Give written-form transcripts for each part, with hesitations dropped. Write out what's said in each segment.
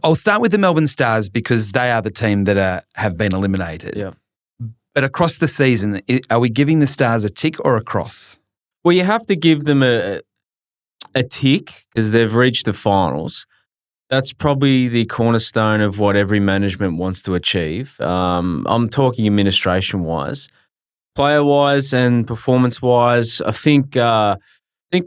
I'll start with the Melbourne Stars because they are the team that have been eliminated. Yeah. But across the season, are we giving the Stars a tick or a cross? Well, you have to give them a tick because they've reached the finals. That's probably the cornerstone of what every management wants to achieve. I'm talking administration-wise. Player-wise and performance-wise, I think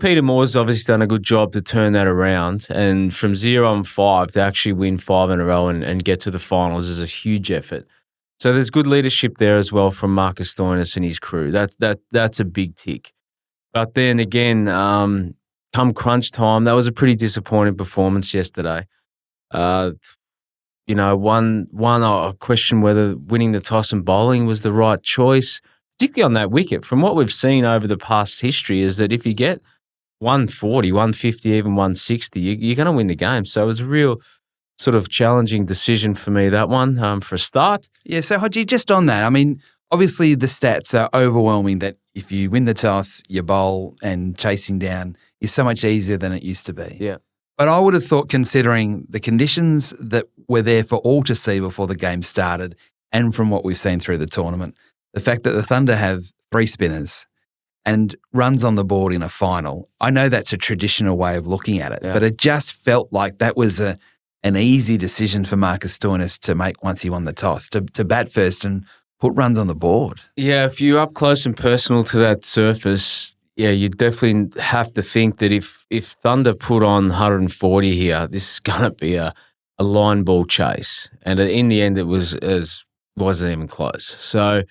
Peter Moore's obviously done a good job to turn that around. And from 0-5 to actually win 5 in a row and get to the finals is a huge effort. So there's good leadership there as well from Marcus Stoinis and his crew. That's a big tick. But then again, come crunch time, that was a pretty disappointing performance yesterday. I question whether winning the toss and bowling was the right choice, particularly on that wicket. From what we've seen over the past history is that if you get 140, 150, even 160, you're going to win the game. So it was a real sort of challenging decision for me, that one, for a start. Yeah, so Hodgie, just on that, I mean, obviously the stats are overwhelming that if you win the toss, you bowl and chasing down is so much easier than it used to be. Yeah. But I would have thought, considering the conditions that were there for all to see before the game started and from what we've seen through the tournament, the fact that the Thunder have 3 spinners and runs on the board in a final, I know that's a traditional way of looking at it, but it just felt like that was an easy decision for Marcus Stoinis to make once he won the toss, to bat first and put runs on the board. Yeah, if you're up close and personal to that surface, yeah, you definitely have to think that if Thunder put on 140 here, this is going to be a line ball chase. And in the end, it wasn't even close. So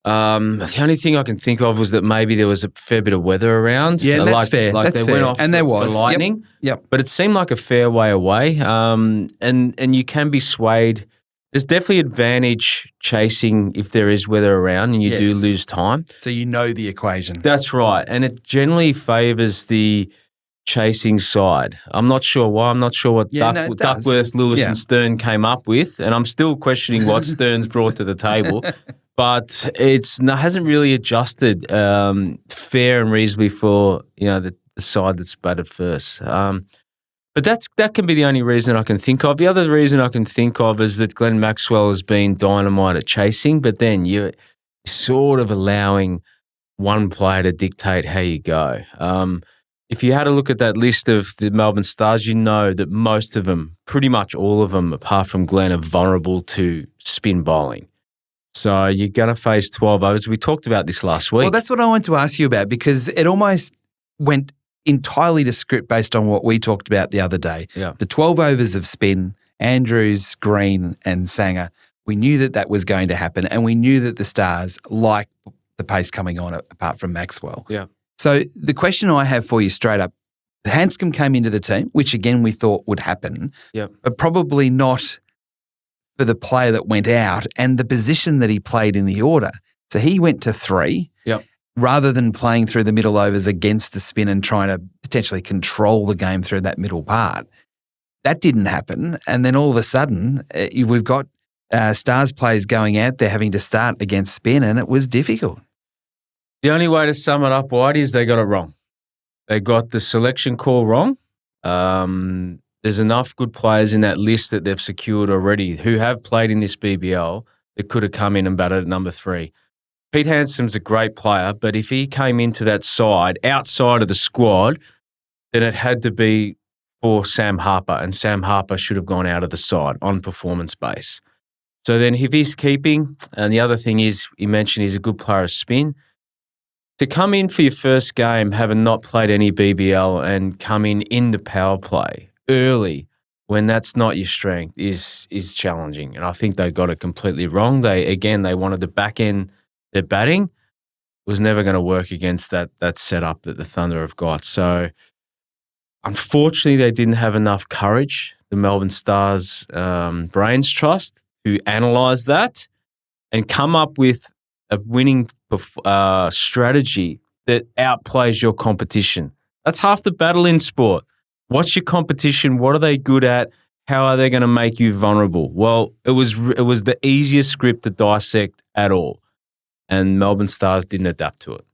the only thing I can think of was that maybe there was a fair bit of weather around. Yeah, that's fair. Like that's they fair. went off and there was for lightning. Yep. But it seemed like a fair way away. And you can be swayed. There's definitely advantage chasing if there is weather around and you do lose time. So you know the equation. That's right. And it generally favours the chasing side. I'm not sure why. I'm not sure what Duckworth, Lewis and Stern came up with. And I'm still questioning what Stern's brought to the table. But hasn't really adjusted fair and reasonably for the side that's batted first. But that can be the only reason I can think of. The other reason I can think of is that Glenn Maxwell has been dynamite at chasing, but then you're sort of allowing one player to dictate how you go. If you had a look at that list of the Melbourne Stars, you know that most of them, pretty much all of them, apart from Glenn, are vulnerable to spin bowling. So you're going to face 12 overs. We talked about this last week. Well, that's what I wanted to ask you about because it almost went entirely to script based on what we talked about the other day. Yeah. The 12 overs of spin, Andrews, Green and Sanger, we knew that was going to happen and we knew that the Stars liked the pace coming on apart from Maxwell. Yeah. So the question I have for you straight up, Hanscom came into the team, which again we thought would happen, but probably not for the player that went out and the position that he played in the order. So he went to 3. Yep. Rather than playing through the middle overs against the spin and trying to potentially control the game through that middle part. That didn't happen. And then all of a sudden, we've got Stars players going out there having to start against spin, and it was difficult. The only way to sum it up, White, is they got it wrong. They got the selection call wrong. There's enough good players in that list that they've secured already who have played in this BBL that could have come in and batted at number 3. Pete Handsom's a great player, but if he came into that side outside of the squad, then it had to be for Sam Harper, and Sam Harper should have gone out of the side on performance base. So then if he's keeping, and the other thing is, you mentioned he's a good player of spin, to come in for your first game, having not played any BBL and come in the power play early when that's not your strength is challenging. And I think they got it completely wrong. They wanted to back end their batting. Was never going to work against that setup that the Thunder have got. So unfortunately, they didn't have enough courage, the Melbourne Stars Brains Trust, to analyse that and come up with a winning strategy that outplays your competition. That's half the battle in sport. What's your competition? What are they good at? How are they going to make you vulnerable? Well, it was the easiest script to dissect at all, and Melbourne Stars didn't adapt to it.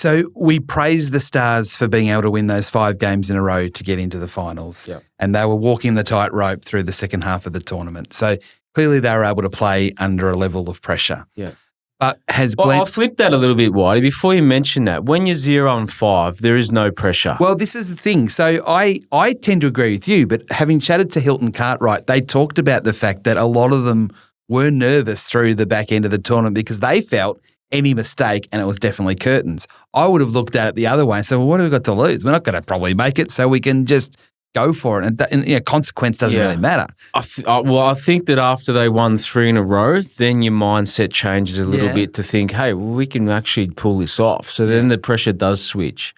So we praised the Stars for being able to win those 5 games in a row to get into the finals. Yep. And they were walking the tightrope through the second half of the tournament. So clearly they were able to play under a level of pressure. Yeah. But has Well, Glenn... I'll flip that a little bit, Whitey. Before you mention that, when you're 0-5, there is no pressure. Well, this is the thing. So I tend to agree with you, but having chatted to Hilton Cartwright, they talked about the fact that a lot of them were nervous through the back end of the tournament because they felt any mistake and it was definitely curtains. I would have looked at it the other way and said, well, what have we got to lose? We're not going to probably make it, so we can just go for it. And consequence doesn't really matter. I think that after they won 3 in a row, then your mindset changes a little bit to think, hey, well, we can actually pull this off. So then the pressure does switch.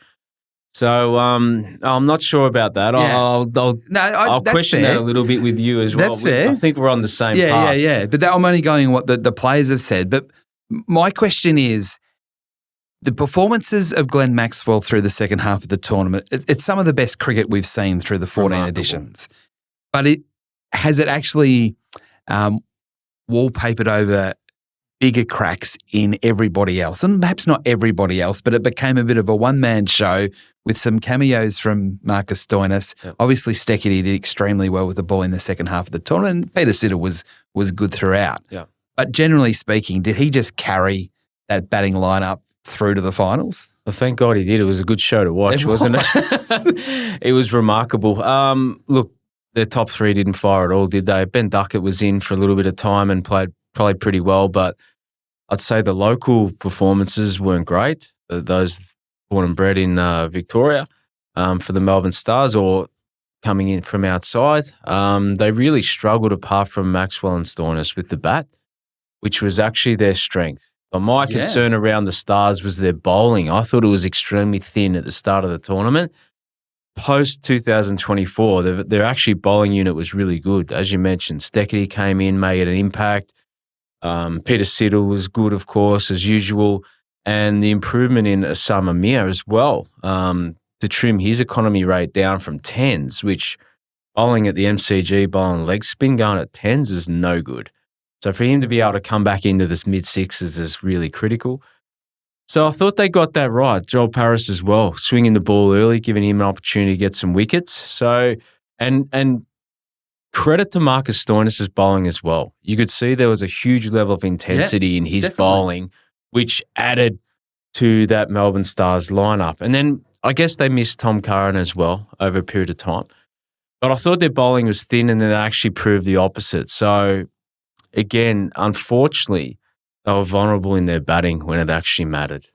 So I'm not sure about that. Yeah. I'll question that a little bit with you as well. That's fair. I think we're on the same path. Yeah. But I'm only going on what the players have said. But my question is, the performances of Glenn Maxwell through the second half of the tournament, it's some of the best cricket we've seen through the 14 editions. But has it actually wallpapered over bigger cracks in everybody else? And perhaps not everybody else, but it became a bit of a one-man show with some cameos from Marcus Stoinis. Yep. Obviously, Steckity did extremely well with the ball in the second half of the tournament, and Peter Siddle was good throughout. Yeah. But generally speaking, did he just carry that batting lineup through to the finals? Well, thank God he did. It was a good show to watch, wasn't it? It was remarkable. Look, their top 3 didn't fire at all, did they? Ben Duckett was in for a little bit of time and played pretty well, but I'd say the local performances weren't great. Those born and bred in Victoria for the Melbourne Stars or coming in from outside, they really struggled apart from Maxwell and Stoinis with the bat, which was actually their strength. But my concern around the Stars was their bowling. I thought it was extremely thin at the start of the tournament. Post 2024, their actually bowling unit was really good. As you mentioned, Steckity came in, made an impact. Peter Siddle was good, of course, as usual. And the improvement in Osama Mir as well to trim his economy rate down from 10s, which bowling at the MCG, bowling leg spin going at 10s is no good. So for him to be able to come back into this mid-6s is really critical. So I thought they got that right. Joel Paris as well, swinging the ball early, giving him an opportunity to get some wickets. So, and credit to Marcus Stoinis' bowling as well. You could see there was a huge level of intensity in his bowling, which added to that Melbourne Stars lineup. And then I guess they missed Tom Curran as well over a period of time. But I thought their bowling was thin and then it actually proved the opposite. So, again, unfortunately, they were vulnerable in their batting when it actually mattered.